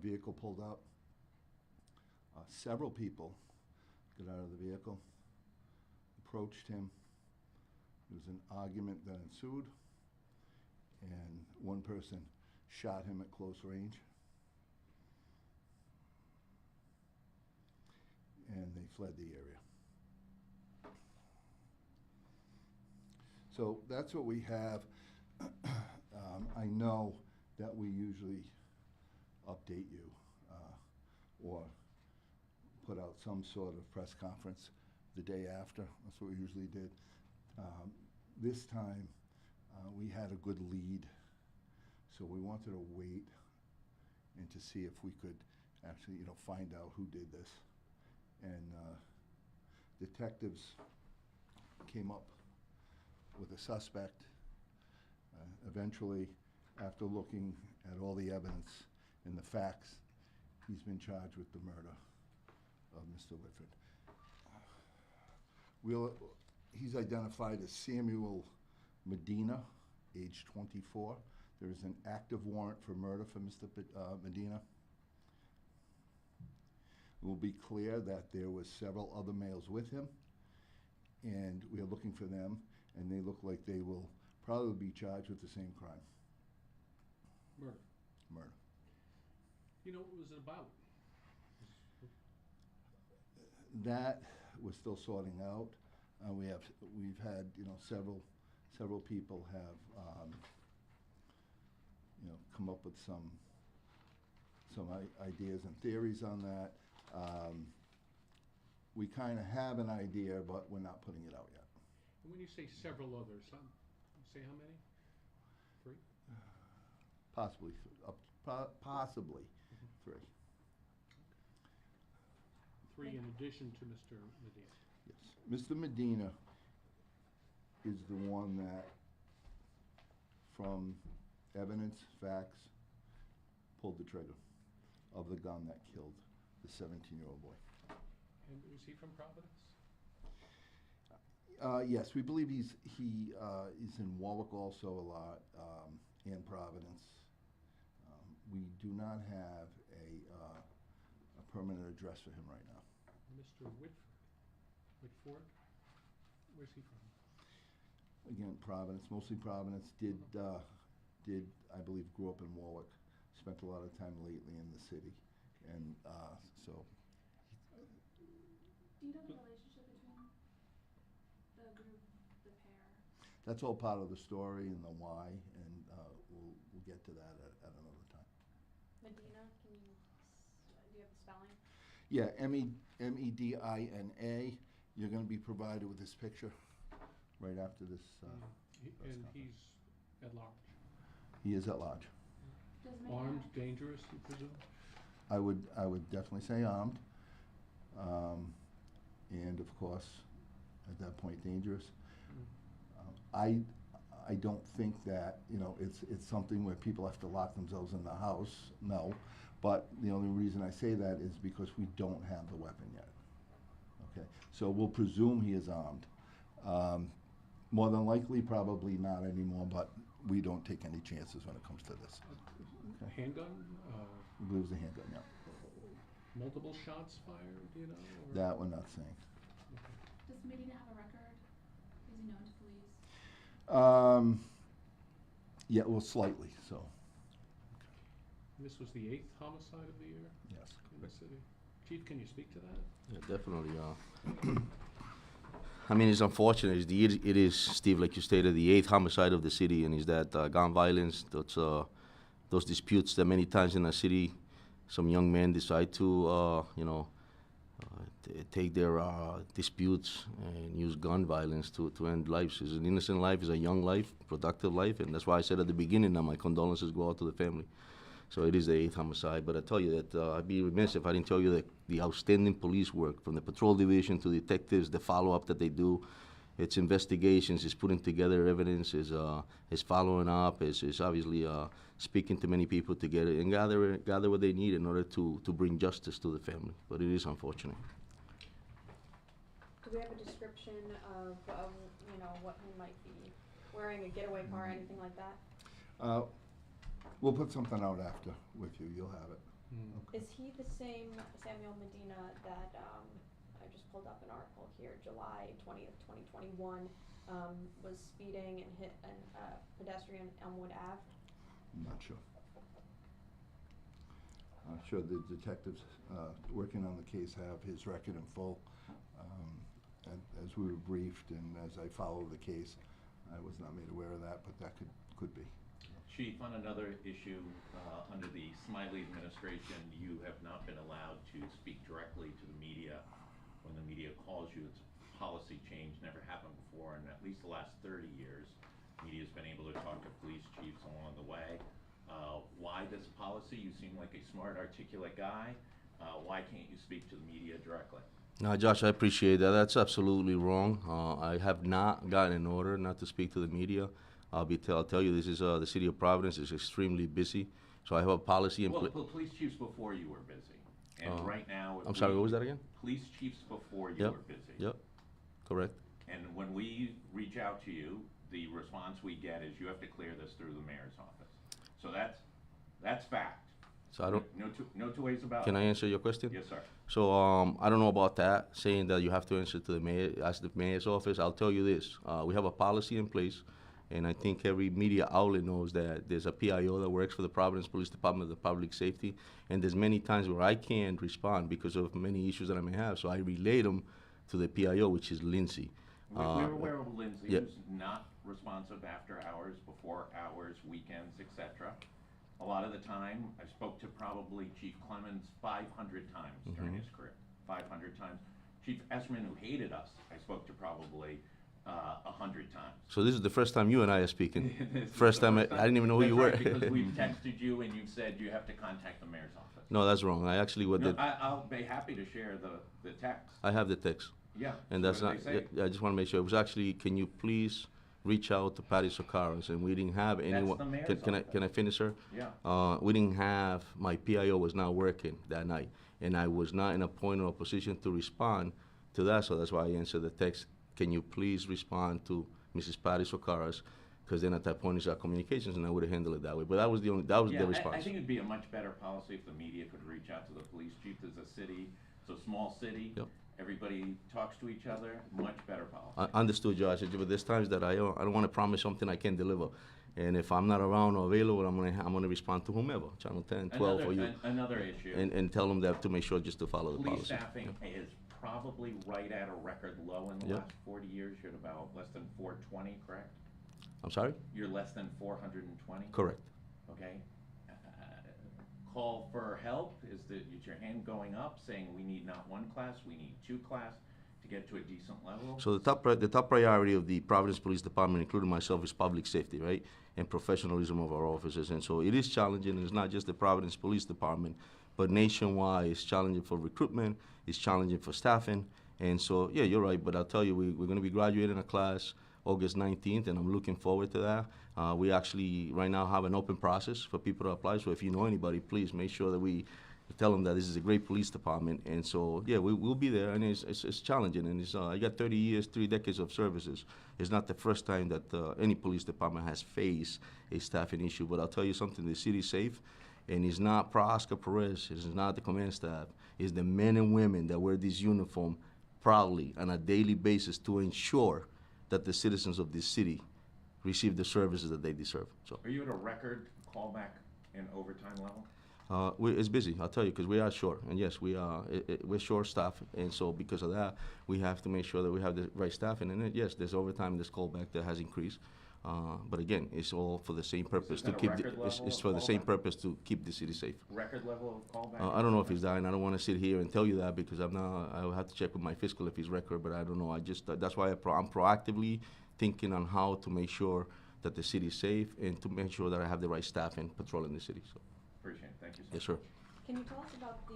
vehicle pulled up. Several people got out of the vehicle, approached him. There was an argument that ensued, and one person shot him at close range. And they fled the area. So that's what we have. I know that we usually update you or put out some sort of press conference the day after. That's what we usually did. This time we had a good lead, so we wanted to wait and to see if we could actually, find out who did this. And detectives came up with a suspect. Eventually, after looking at all the evidence and the facts, he's been charged with the murder of Mr. Whitford. He's identified as Samuel Medina, age 24. There is an active warrant for murder for Mr. Medina. It will be clear that there was several other males with him, and we are looking for them, and they look like they will probably be charged with the same crime. Murder. You know, what was it about? That we're still sorting out. We've had several people have come up with some ideas and theories on that. We kind of have an idea, but we're not putting it out yet. And when you say several others, say how many? 3? Possibly, possibly 3. 3 in addition to Mr. Medina. Yes, Mr. Medina is the one that, from evidence, facts, pulled the trigger of the gun that killed the 17-year-old boy. And was he from Providence? Yes, we believe he's in Warwick also a lot, and Providence. We do not have a permanent address for him right now. Mr. Whitford? Where's he from? Again, Providence, mostly Providence. Did I believe grew up in Warwick. Spent a lot of time lately in the city, and so. Do you know the relationship between the group, the pair? That's all part of the story and the why, and we'll get to that at another time. Medina, do you have the spelling? Yeah, Medina. You're going to be provided with this picture right after this. And he's at large? He is at large. Armed, dangerous, you presume? I would definitely say armed, and of course, at that point, dangerous. I don't think that it's something where people have to lock themselves in the house. No, but the only reason I say that is because we don't have the weapon yet. Okay, so we'll presume he is armed. More than likely, probably not anymore, but we don't take any chances when it comes to this. Okay. Handgun? I believe it was a handgun, yeah. Multiple shots fired, do you know? Or? That we're not saying. Okay. Does Medina have a record? Is he known to police? Yeah, well, slightly, so. And this was the 8th homicide of the year? Yes. In the city. Chief, can you speak to that? Yeah, definitely. I mean, it's unfortunate. It is, Steve, like you stated, the 8th homicide of the city, and is that gun violence, those disputes that many times in the city, some young men decide to, take their disputes and use gun violence to end lives. It's an innocent life, it's a young life, productive life, and that's why I said at the beginning that my condolences go out to the family. So it is the 8th homicide, but I tell you that I'd be remiss if I didn't tell you that the outstanding police work, from the patrol division to detectives, the follow-up that they do, it's investigations, it's putting together evidence, is following up, is obviously speaking to many people to get it and gather what they need in order to bring justice to the family. But it is unfortunate. Do we have a description of what he might be wearing, a getaway car, anything like that? We'll put something out after with you. You'll have it. Mm. Is he the same Samuel Medina that, I just pulled up an article here, July 20th, 2021, was speeding and hit a pedestrian Elmwood Ave? I'm not sure. I'm sure the detectives working on the case have his record in full. And as we were briefed and as I follow the case, I was not made aware of that, but that could be. Chief, on another issue, under the Smiley administration, you have not been allowed to speak directly to the media when the media calls you. It's a policy change, never happened before in at least the last 30 years. Media's been able to talk to police chiefs along the way. Why this policy? You seem like a smart, articulate guy. Why can't you speak to the media directly? No, Josh, I appreciate that. That's absolutely wrong. I have not gotten an order not to speak to the media. I'll tell you, this is the city of Providence is extremely busy, so I have a policy in Well, place. police chiefs before you were busy, and right now. I'm sorry, what was that again? Police chiefs before you Yep. were busy. Yep, correct. And when we reach out to you, the response we get is you have to clear this through the mayor's office. So that's fact. So I don't. No two ways about it. Can I answer your question? Yes, sir. So I don't know about that, saying that you have to answer to the mayor, ask the mayor's office. I'll tell you this, we have a policy in place, and I think every media outlet knows that there's a PIO that works for the Providence Police Department of Public Safety, and there's many times where I can't respond because of many issues that I may have, so I relay them to the PIO, which is Lindsay. We're aware of Lindsay, yeah. who's not responsive after hours, before hours, weekends, etc. A lot of the time, I spoke to probably Chief Clemens 500 times during his career, 500 times. Chief Esserman, who hated us, I spoke to probably 100 times. So this is the first time you and I are speaking. This is First the time, first I didn't even know who you were. That's right, because we've texted you and you've said you have to contact the mayor's office. No, that's wrong. I actually No, I'll be happy to share the text. I have the text. Yeah. And so that's what not, did they say? I just want to make sure, it was actually, can you please reach out to Patty Socaras, and we didn't have anyone. the mayor's Can I finish, sir? Yeah. We didn't have, my PIO was not working that night, and I was not in a point or a position to respond to that, so that's why I answered the text. Can you please respond to Mrs. Patty Socaras? Because then at that point it's our communications, and I would have handled it that way. But that was the response. I think it'd be a much better policy if the media could reach out to the police chief. There's a city, it's a small city. Yep. Everybody talks to each other, much better policy. Understood, Josh. But there's times that I don't want to promise something I can't deliver. And if I'm not around or available, I'm gonna respond to whomever, Channel 10, 12, or you. Another issue. And tell them that to make sure just to follow the Police policy. staffing is probably right at a record low in the Yep. last 40 years. You're at about less than 420, correct? I'm sorry? You're less than 420? Correct. Okay. Call for help, is your hand going up, saying we need not one class, we need 2 class to get to a decent level? So the top priority of the Providence Police Department, including myself, is public safety, right? And professionalism of our officers. And so it is challenging, and it's not just the Providence Police Department, but nationwide, it's challenging for recruitment, it's challenging for staffing. And so, yeah, you're right, but I'll tell you, we're gonna be graduating a class August 19th, and I'm looking forward to that. We actually, right now, have an open process for people to apply, so if you know anybody, please make sure that we tell them that this is a great police department. And so, yeah, we'll be there, and it's challenging, and I got 30 years, 3 decades of services. It's not the first time that any police department has faced a staffing issue, but I'll tell you something, the city's safe, and it's not Oscar Perez, it's not the command staff, it's the men and women that wear this uniform proudly on a daily basis to ensure that the citizens of this city receive the services that they deserve. So Are you at a record callback and overtime level? it's busy, I'll tell you, because we are short, and yes, we're short staff, and so because of that, we have to make sure that we have the right staffing. And then, yes, there's overtime, there's callback that has increased, but again, it's all for the same purpose that to a keep. record level It's of for the same callback? purpose to keep the city safe. Record level of callback? I don't know if he's dying. I don't want to sit here and tell you that because I'm not. I will have to check with my fiscal if he's record, but I don't know. I just that's why I'm proactively thinking on how to make sure that the city is safe and to make sure that I have the right staff and patrolling the city. So, Appreciate it, thank you, sir. yes, sir. Can you tell us about the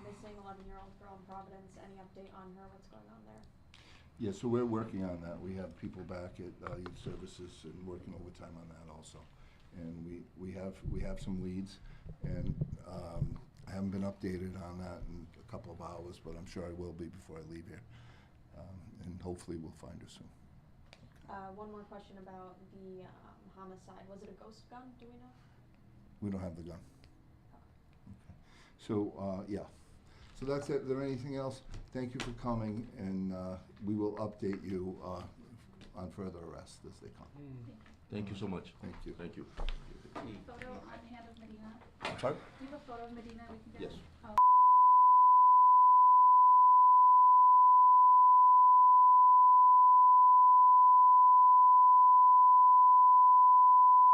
missing 11-year-old girl in Providence? Any update on her? What's going on there? Yeah, so we're working on that. We have people back at Youth Services and working overtime on that also. And we have some leads, and I haven't been updated on that in a couple of hours, but I'm sure I will be before I leave here. And hopefully we'll find her soon. One more question about the homicide. Was it a ghost gun? Do we know? We don't have the gun. Okay. So, yeah. So that's it. Is there anything else? Thank you for coming, and we will update you on further arrests as they come. Thank you so much. Thank you. Thank you. Photo on hand of Medina. I'm sorry? Do you have a photo of Medina we can get? Yes. Oh.